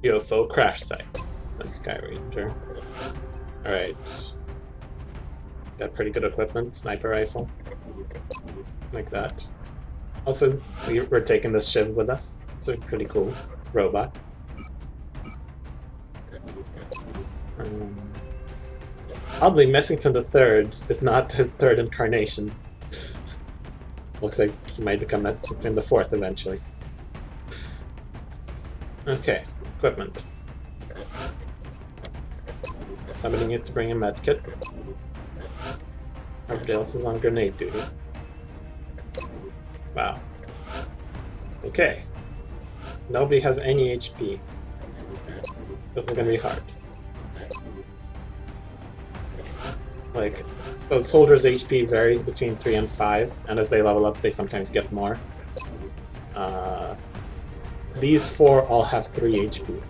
UFO crash site. That's Sky Ranger. Alright. Got pretty good equipment, sniper rifle. Like that. Also, we're taking this Shiv with us. It's a pretty cool robot. Oddly, Messington the Third is not his third incarnation. Looks like he might become Messington the Fourth eventually. Okay, equipment. Somebody needs to bring a medkit. Everybody else is on grenade duty. Wow. Okay. Nobody has any HP. This is gonna be hard. Like, the soldiers' HP varies between 3 and 5, and as they level up, they sometimes get more. These 4 all have 3 HP.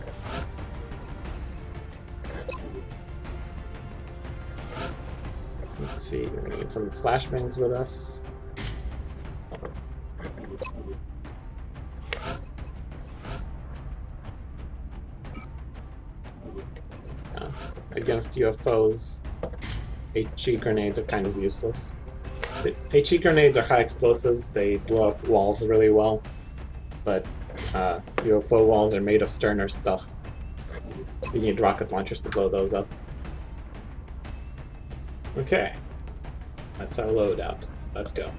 Let's see, we need some flashbangs with us. Against UFOs, HE grenades are kind of useless. The HE grenades are high explosives, they blow up walls really well, but UFO walls are made of sterner stuff. You need rocket launchers to blow those up. Okay, that's our loadout. Let's go.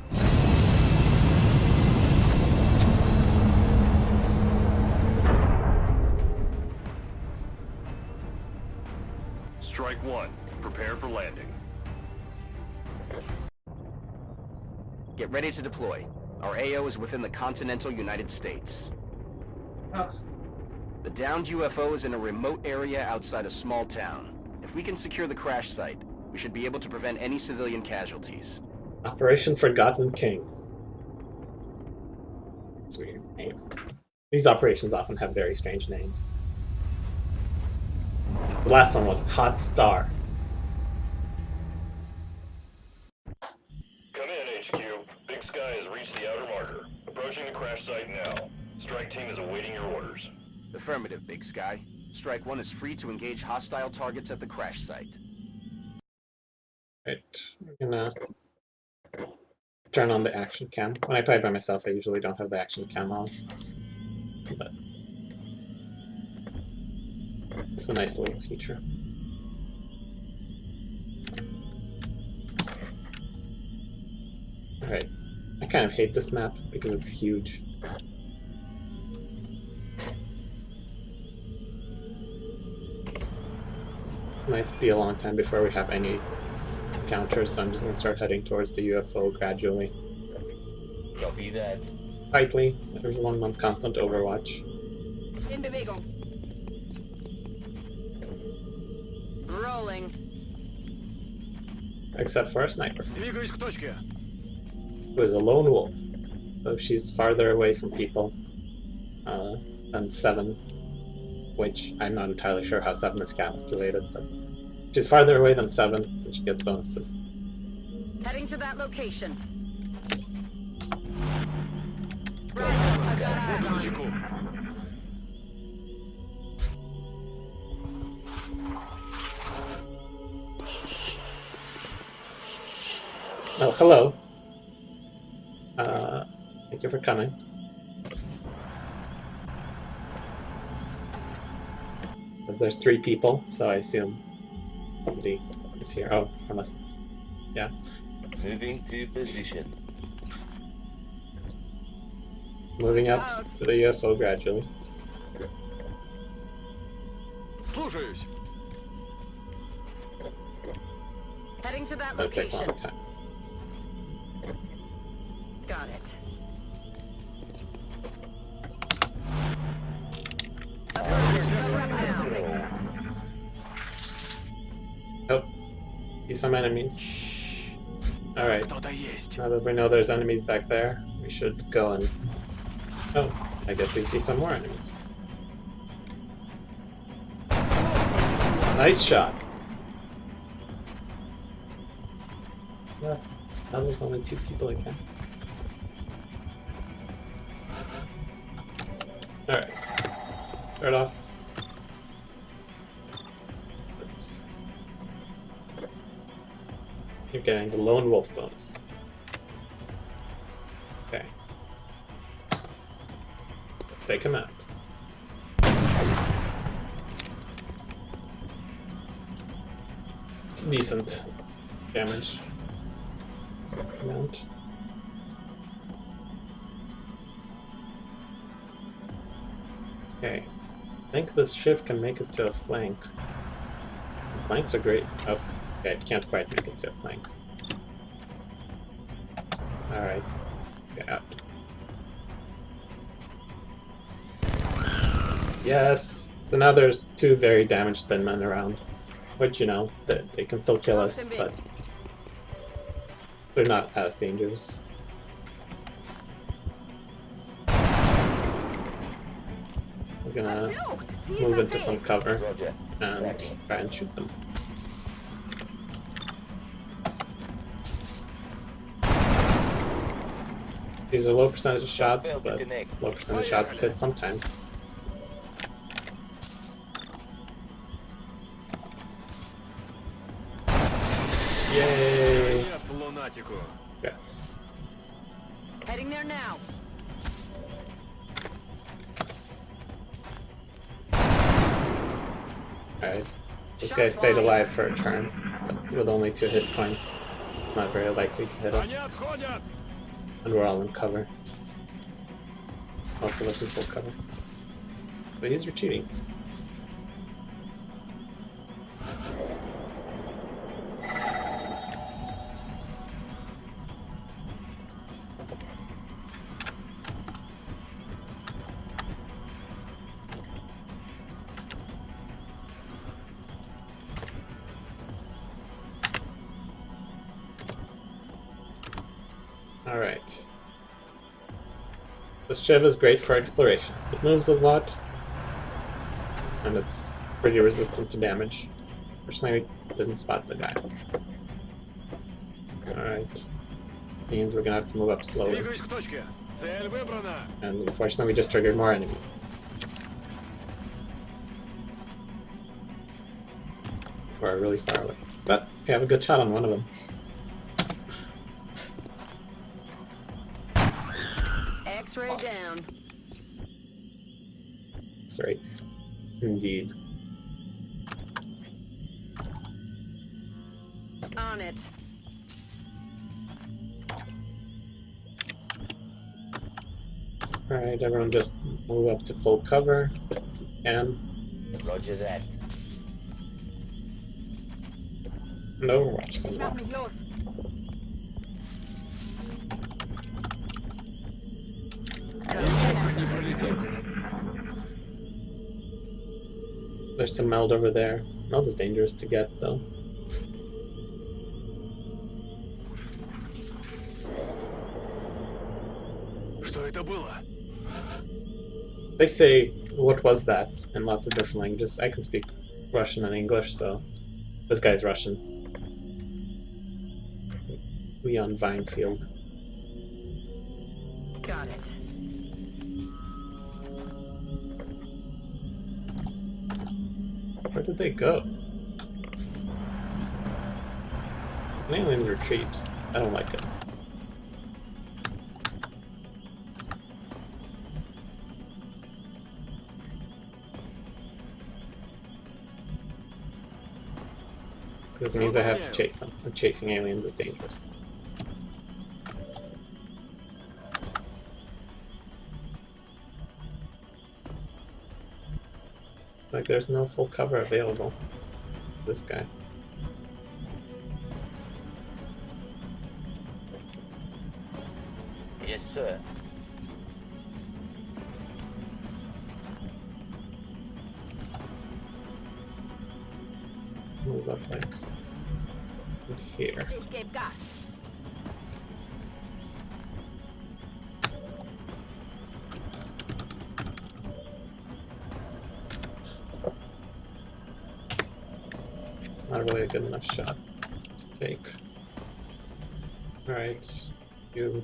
Strike 1. Prepare for landing. Get ready to deploy. Our AO is within the continental United States. Oh. The downed UFO is in a remote area outside a small town. If we can secure the crash site, we should be able to prevent any civilian casualties. Operation Forgotten King. That's a weird name. These operations often have very strange names. The last one was Hot Star. Come in, HQ. Big Sky has reached the outer marker. Approaching the crash site now. Strike team is awaiting your orders. Affirmative, Big Sky. Strike 1 is free to engage hostile targets at the crash site. Right, we're gonna turn on the action cam. When I play by myself, I usually don't have the action cam on. But it's a nice little feature. Alright, I kind of hate this map because it's huge. Might be a long time before we have any encounters, so I'm just gonna start heading towards the UFO gradually. Copy that. Tightly, there's 1 month constant overwatch. In Bewegung. Rolling. Except for a sniper, Двигаюсь к точке. who is a lone wolf. So she's farther away from people than 7, which I'm not entirely sure how 7 is calculated, but she's farther away than 7, and she gets bonuses. Heading to that location. Right, I got eyes on you. Oh, hello. Thank you for coming. Because there's 3 people, so I assume somebody is here. Oh, unless it's... yeah. Moving to position. Moving up to the UFO gradually. Слушаюсь. Heading to that That'll take a location. long time. Got it. Oh, see some enemies. Alright, Кто-то есть. now that we know there's enemies back there, we should go and... oh, I guess we see some more enemies. Nice shot! Left. Now there's only 2 people again. Alright. Start off. Let's. You're getting the lone wolf bonus. Okay. Let's take him out. It's decent damage amount. Okay. I think this shift can make it to a flank. Flanks are great. Oh, okay, it can't quite make it to a flank. Alright. Get out. Yes! So now there's two very damaged thin men around. Which, you know, they can still kill us, but they're not as dangerous. We're gonna move into some cover Roger. and try and shoot them. These are low percentage shots, but low percentage shots hit sometimes. Yay! Yes. Heading there now. Alright. This guy stayed alive for a turn, but with only 2 hit points. Not very likely to hit us. And we're all in cover. Most of us in full cover. But he's retreating. Alright. This Chev is great for exploration. It moves a lot, and it's pretty resistant to damage. Fortunately, we didn't spot the guy. Alright. Means we're gonna have to move up slowly. And unfortunately, we just triggered more enemies. We're really far away. But we have a good shot on one of them. X-ray down. That's right. Indeed. On it. Alright, everyone just move up to full cover if you can. Roger that. And Overwatch them all. There's some meld over there. Meld is dangerous to get though. They say, what was that? In lots of different languages. I can speak Russian and English, so this guy's Russian. Leon Vinefield. Got it. Where did they go? An alien's retreat. I don't like it. Because it means I have to chase them, and chasing aliens is dangerous. Like there's no full cover available. This guy. Yes, sir. Move up like here. Escape gas. It's not really a good enough shot to take. Alright, you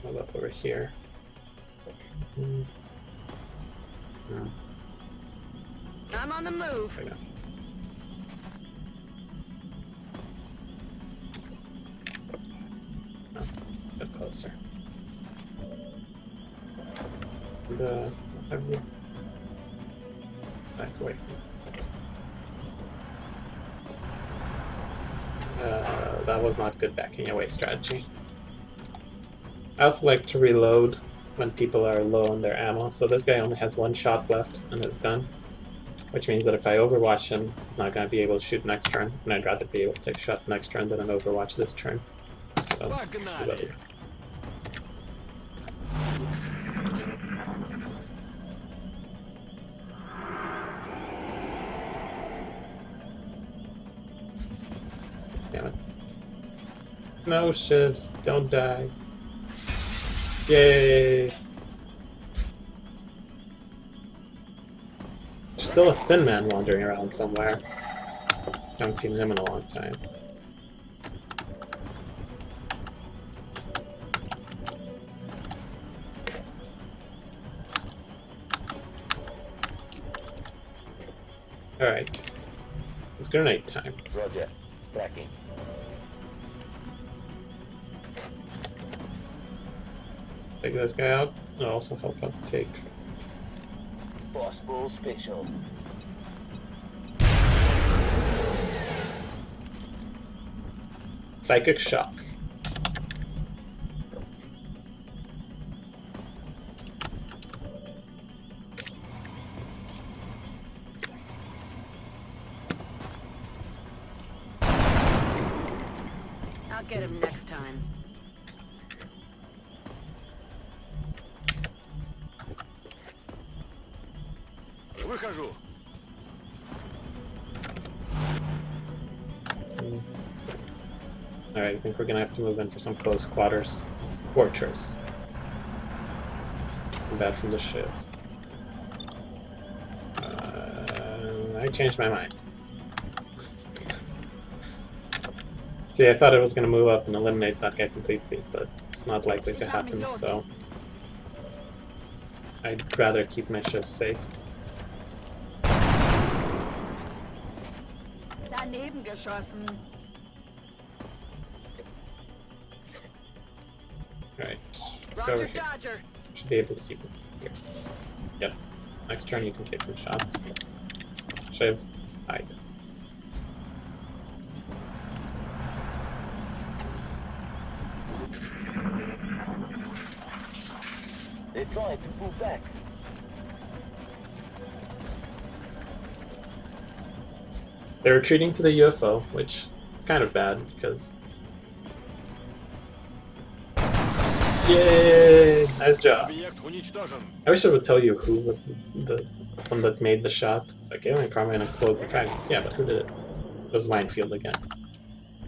move up over here. I'm on the move. There we go. Oh, a bit closer. Have you back away from that was not good backing away strategy. I also like to reload when people are low on their ammo, so this guy only has one shot left in his gun, which means that if I overwatch him, he's not going to be able to shoot next turn, and I'd rather be able to take a shot next turn than an overwatch this turn. So, reload. Damn it. No, Shiv, don't die. Yay! There's still a thin man wandering around somewhere. Haven't seen him in a long time. Alright. It's grenade time. Roger. Tracking. Take this guy out, and also help out take. Possible special. Psychic shock. I'll get him next time. Выхожу. Alright, I think we're gonna have to move in for some close quarters. Fortress. Bad from the Shiv. I changed my mind. See, I thought it was gonna move up and eliminate that guy completely, but it's not likely to happen, so I'd rather keep my Shiv safe. Daneben geschossen. Alright, go over Roger, here. Dodger. Should be able to see them here. Yep. Next turn you can take some shots. Shiv, hide. They're trying to pull back. They're retreating to the UFO, which is kind of bad because. Yay! Nice job. I wish I would tell you who was the one that made the shot. It's like alien Carmine explodes in fragments. Yeah, but who did it? It was Winefield again.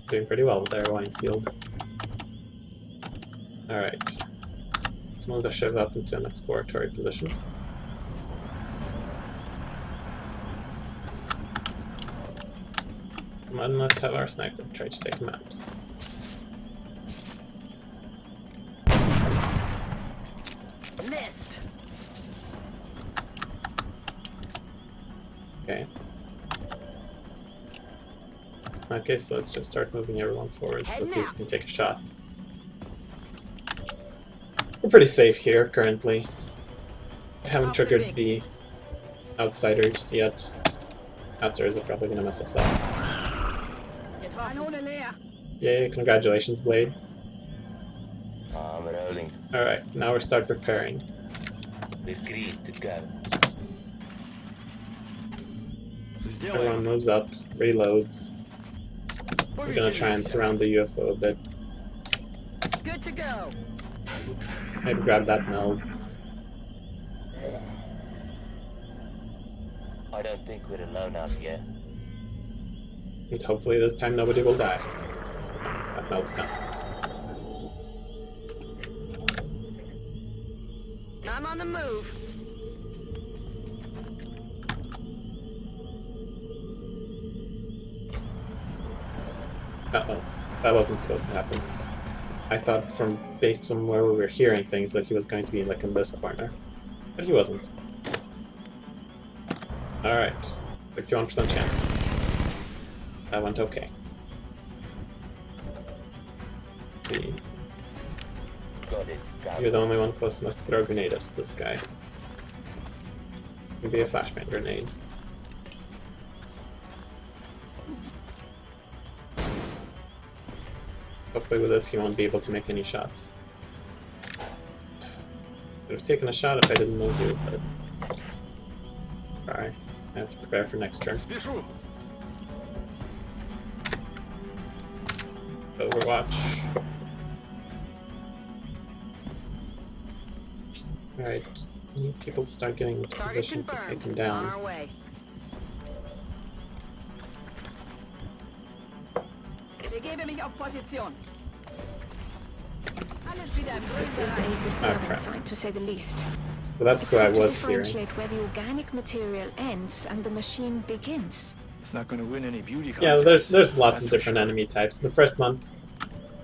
Doing pretty well there, Winefield. Alright. Let's move the Shiv up into an exploratory position. And let's have our sniper try to take him out. Missed. Okay. Okay, so let's just start moving everyone forward. So let's see if we can take a shot. We're pretty safe here currently. I haven't triggered the outsiders yet. Outsiders are probably gonna mess us up. Yay, congratulations, Blade. I'm rolling. Alright, now we're start preparing. We're green to go. Everyone moves up, reloads. We're gonna try and surround the UFO a bit. Good to go. Maybe grab that meld. I don't think we're alone out here. And hopefully this time nobody will die. That meld's done. I'm on the move. Uh-oh. That wasn't supposed to happen. I thought based on where we were hearing things that he was going to be like in this corner. But he wasn't. Alright. 61% chance. That went okay. See. Got it. You're the only one close enough to throw a grenade at this guy. Maybe a flashbang grenade. Hopefully with this he won't be able to make any shots. Would have taken a shot if I didn't move you, but... Alright, I have to prepare for next turn. Overwatch. Alright, I need people to start getting into Target position to confirmed. take him On down. our way. Begebe mich auf Position. Alles wieder im This grünen is Bereich. a disturbing crap. sight, to say the least. So that's It's who I hard to was hearing. differentiate where the organic material ends and the machine begins. It's not going to win any beauty Yeah, contests. there's lots that's of for different sure. enemy types. The first month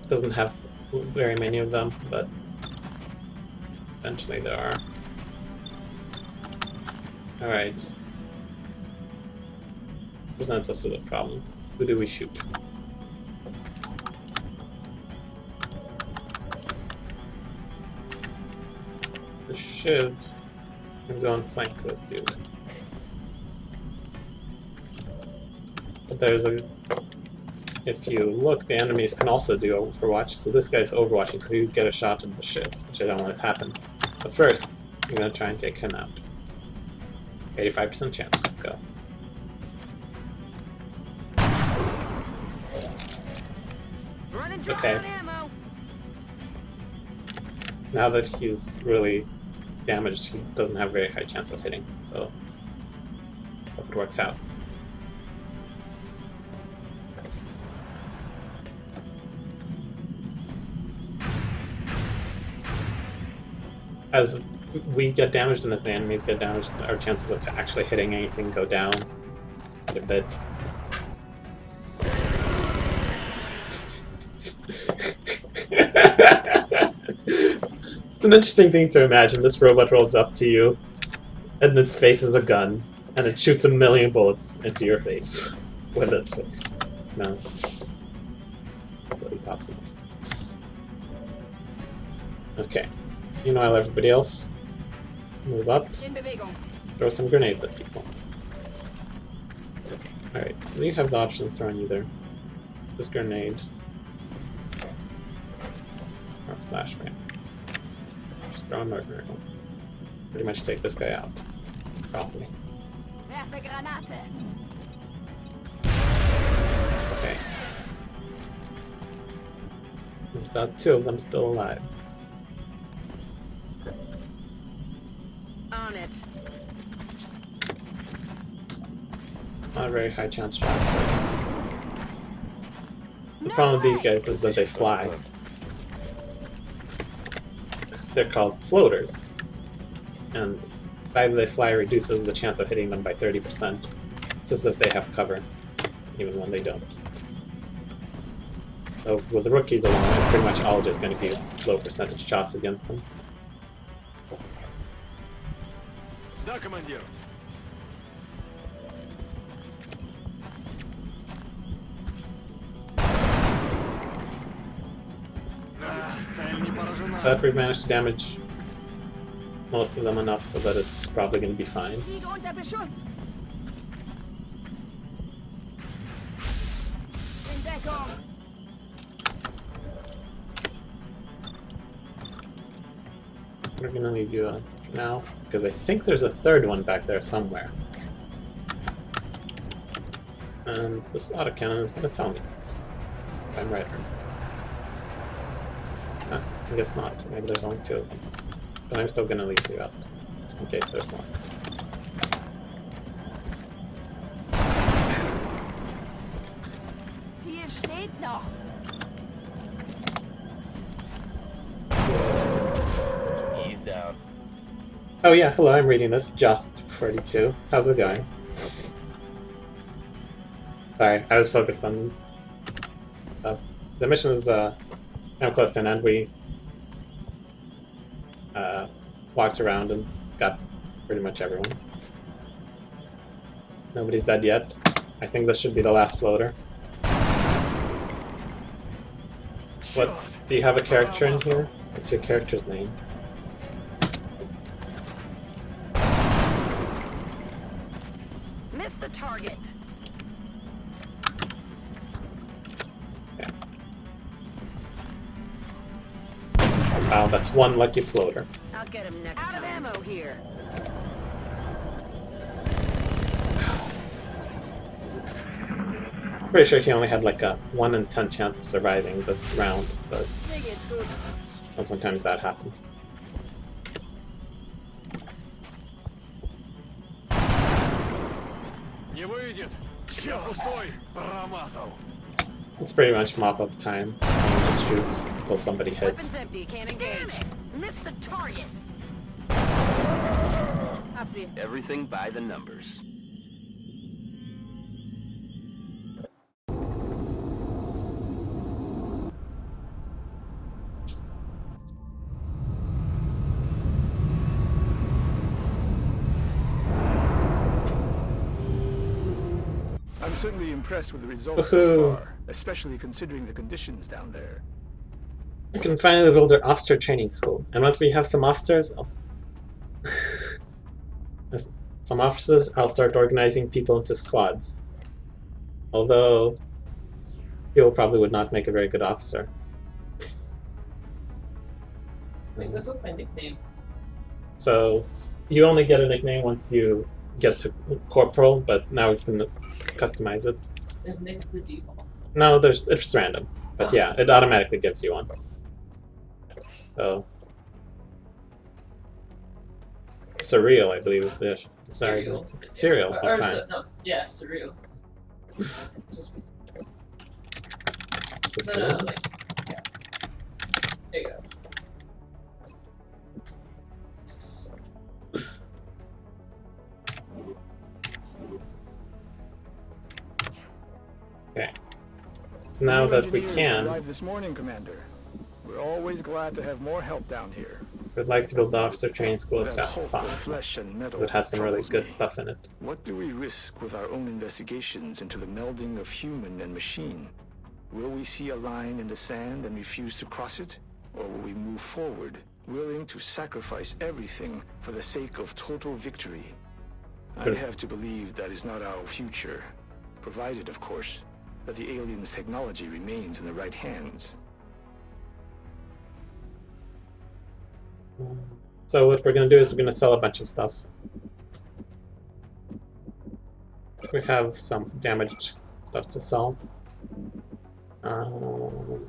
doesn't have very many of them, but eventually there are. Alright. Presents us with a problem. Who do we shoot? The Shiv can go and flank this dude. But there's a... If you look, the enemies can also do Overwatch, so this guy's Overwatching, so you get a shot at the Shiv, which I don't want to happen. But first, I'm gonna try and take him out. 85% chance. Go. Running dry Okay. on ammo. Now that he's really damaged, he doesn't have a very high chance of hitting, so hope it works out. As we get damaged and as the enemies get damaged, our chances of actually hitting anything go down a bit. It's an interesting thing to imagine. This robot rolls up to you, and its face is a gun, and it shoots 1,000,000 bullets into your face with its face. No. So he pops it. Okay. Meanwhile, everybody else, move up, In Bewegung. throw some grenades at people. Alright, so you have the option of throwing either this grenade or a flashbang. Just throw a murderer. Pretty much take this guy out. Properly. Werfe Granate. Okay. There's about 2 of them still alive. On it. Not a very high chance shot. The problem with these guys is that they fly. They're called floaters. And the fact that they fly reduces the chance of hitting them by 30%. It's as if they have cover, even when they don't. So with the rookies alone, it's pretty much all just going to be low percentage shots against them. Да, командир. Цель не поражена. But we've managed to damage most of them enough so that it's probably going to be fine. Fliege unter Beschuss. In Deckung. We're going to leave you for now, because I think there's a third one back there somewhere. And this autocannon is going to tell me if I'm right or not. I guess not. Maybe there's only 2 of them. But I'm still going to leave you out, just in case there's one. Ziel steht noch. He's down. Oh yeah, hello, I'm reading this. Just42. How's it going? Sorry, I was focused on stuff. The mission is now close to an end. We walked around and got pretty much everyone. Nobody's dead yet. I think this should be the last floater. Do you have a character in here? What's your character's name? Miss the target. Wow, that's one lucky floater. I'll get him next time. Out of ammo here. Pretty sure he only had like a 1 in 10 chance of surviving this round, but well, sometimes that happens. Не выйдет. Ща пустой. Промазал. It's pretty much mop-up time. He just shoots until somebody hits. Weapons empty. Can't engage. Miss the target. Upsy. Everything by the numbers. I'm certainly impressed with the results so far, especially considering the conditions down there. We can finally build our officer training school, and once we have some officers, I'll start organizing people into squads. Although, people probably would not make a very good officer. Wait, what's with my nickname? So, you only get a nickname once you get to corporal, but now we can customize it. Is Nick's the default? No, it's random, but yeah, it automatically gives you one. So, Surreal, I believe, is the Cereal. Cereal. Oh, fine. No, yeah, surreal. It's just So, no, like, yeah. There you go. Okay. So now that we can, Arrived this morning, Commander. We're always glad to have more help down here. we'd like to build the officer training school as That fast as hope of possible, flesh and metal because it has some really troubles good me. stuff in it. What do we risk with our own investigations into the melding of human and machine? Will we see a line in the sand and refuse to cross it? Or will we move forward, willing to sacrifice everything for the sake of total victory? I Good. have to believe that is not our future. Provided, of course, that the aliens' technology remains in the right hands. So what we're going to do is we're going to sell a bunch of stuff. We have some damaged stuff to sell. Well,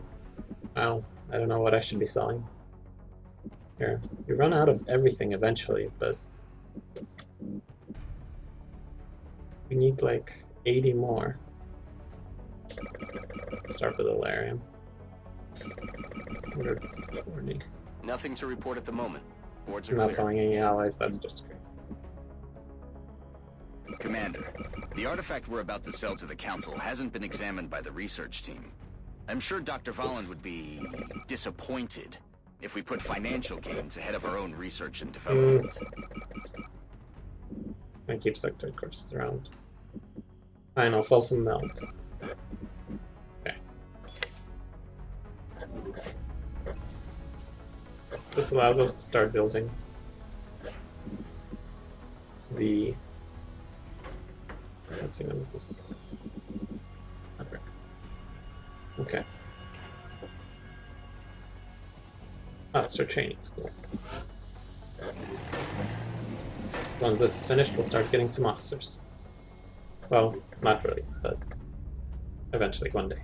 I don't know what I should be selling. Here, you run out of everything eventually, but we need like 80 more. Start with Alarium. 140. Nothing to report at the moment. Boards are I'm not clear. selling any allies, that's just great. Commander, the artifact we're about to sell to the Council hasn't been examined by the research team. I'm sure Dr. Volland would be disappointed if we put financial gains ahead of our own research and development. I keep sector courses around. Fine, I'll sell some melt. Okay. This allows us to start building the... Let's see when this is... Okay. Officer training school. Once this is finished, we'll start getting some officers. Well, not really, but eventually, one day.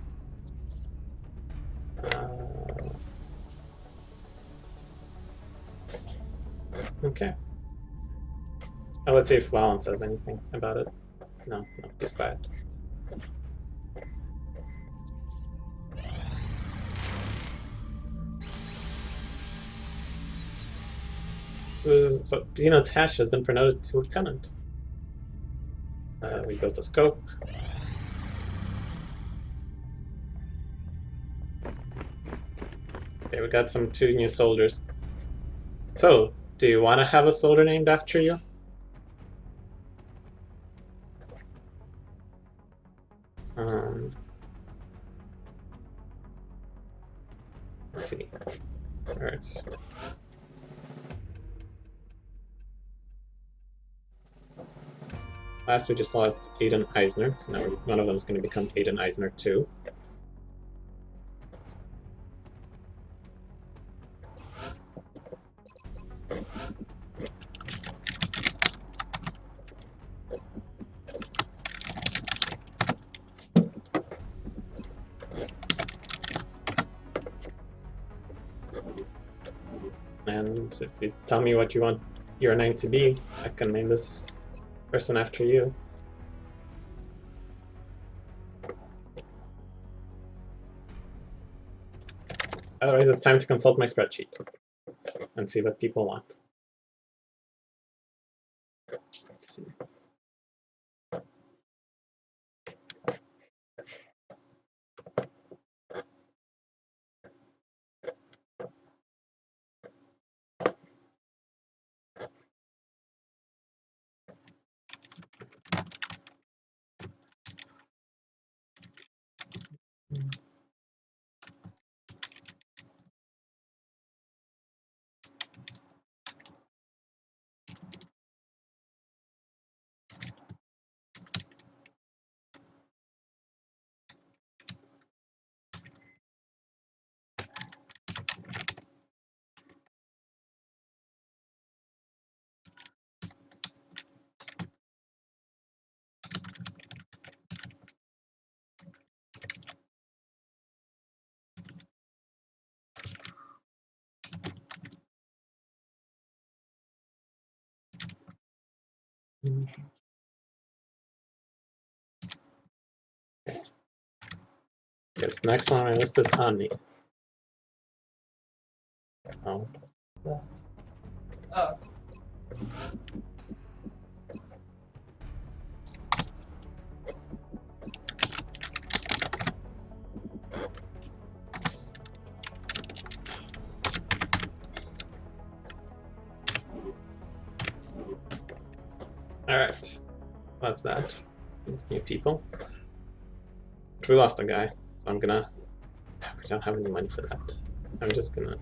Okay. Oh, let's see if Valen says anything about it. No, he's quiet. So, Dino Tash has been promoted to lieutenant. We built a scope. Okay, we got two new soldiers. So, do you want to have a soldier named after you? Let's see. Alright. Last we just lost Aiden Eisner, so now one of them is going to become Aiden Eisner 2. And if you tell me what you want your name to be, I can name this person after you. Otherwise, it's time to consult my spreadsheet and see what people want. Let's see. Yes, next one on my list is Honey. Oh. Oh. Alright. That's that. New people. We lost a guy, so I'm gonna... We don't have any money for that. I'm just gonna...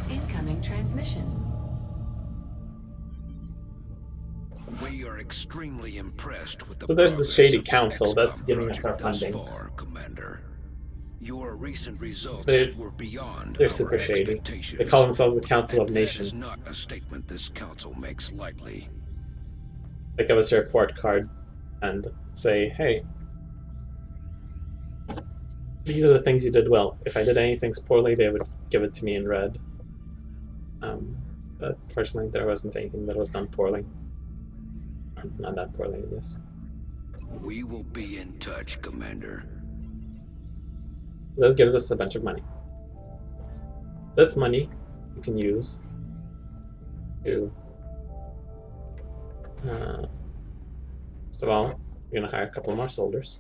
Incoming transmission. We are extremely impressed with the So there's the progress shady of the council that's XCOM giving us our project thus funding. far, Commander. Your recent results They're were beyond They're our super shady. expectations. They call themselves the Council of And that is Nations. not a statement this council makes lightly. They give us a report card and say, hey, these are the things you did well. If I did anything poorly, they would give it to me in red. But fortunately, there wasn't anything that was done poorly. Or not that poorly, I guess. We will be in touch, Commander. This gives us a bunch of money. This money you can use to... first of all, we're going to hire a couple more soldiers.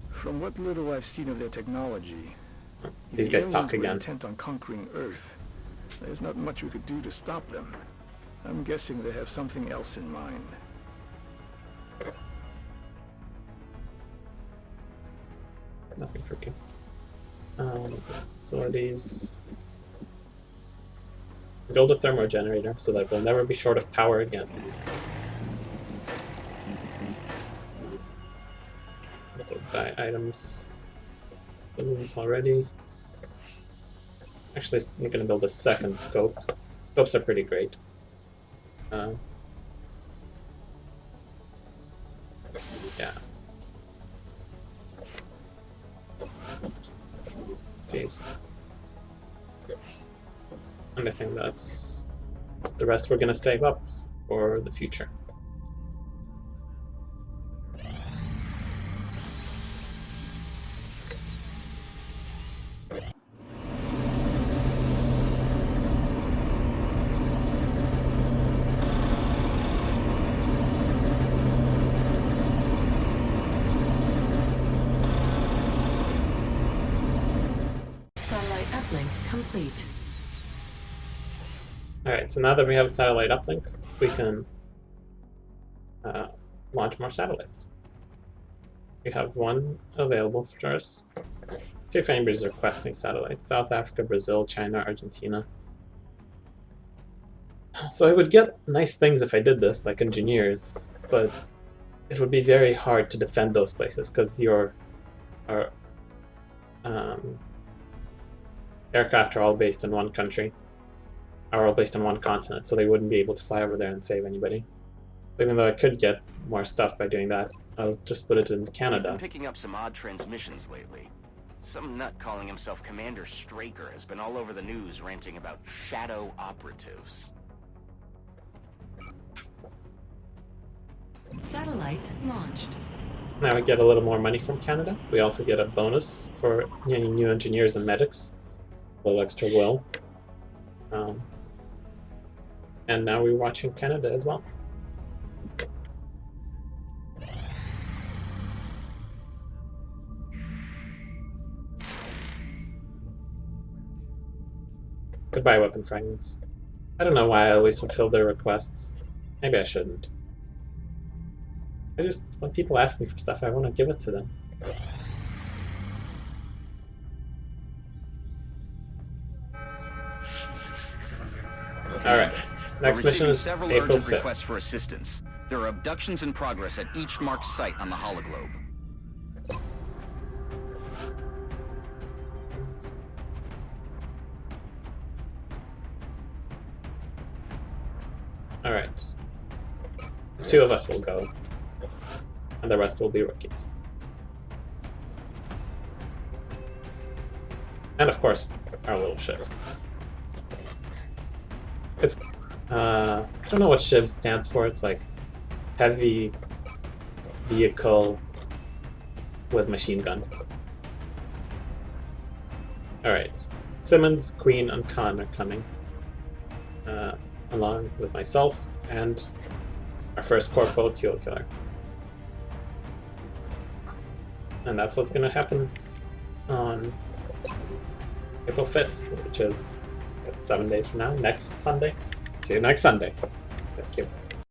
From what little I've seen of their technology, These the guys aliens talk were again. intent on conquering Earth. There's not much we could do to stop them. I'm guessing they have something else in mind. Nothing for you. Facilities. Build a thermo generator so that we'll never be short of power again. Buy items. Balloons already. Actually, we're gonna build a second scope. Scopes are pretty great. Yeah. See. And I think that's the rest we're gonna save up for the future. Satellite uplink complete. Alright, so now that we have a satellite uplink, we can launch more satellites. We have one available for us. See if anybody's requesting satellites. South Africa, Brazil, China, Argentina. So I would get nice things if I did this, like engineers, but it would be very hard to defend those places because your aircraft are all based in one country, are all based on one continent, so they wouldn't be able to fly over there and save anybody. Even though I could get more stuff by doing that, I'll just put it in I've Canada. been picking up some odd transmissions lately. Some nut calling himself Commander Straker has been all over the news ranting about shadow operatives. Satellite launched. Now we get a little more money from Canada. We also get a bonus for new engineers and medics. A little extra will. And now we're watching Canada as well. Goodbye, weapon fragments. I don't know why I always fulfill their requests. Maybe I shouldn't. When people ask me for stuff, I want to give it to them. Alright, next mission is several April urgent 5th. requests for assistance. There are abductions in progress at each marked site on the hologlobe. Alright. 2 of us will go. And the rest will be rookies. And of course, our little ship. It's, I don't know what SHIV stands for. It's like heavy vehicle with machine gun. Alright. Simmons, Queen, and Khan are coming. Along with myself and our first Corporal Fuel Killer. And that's what's going to happen on April 5th, which is, I guess, 7 days from now, next Sunday. See you next Sunday. Thank you.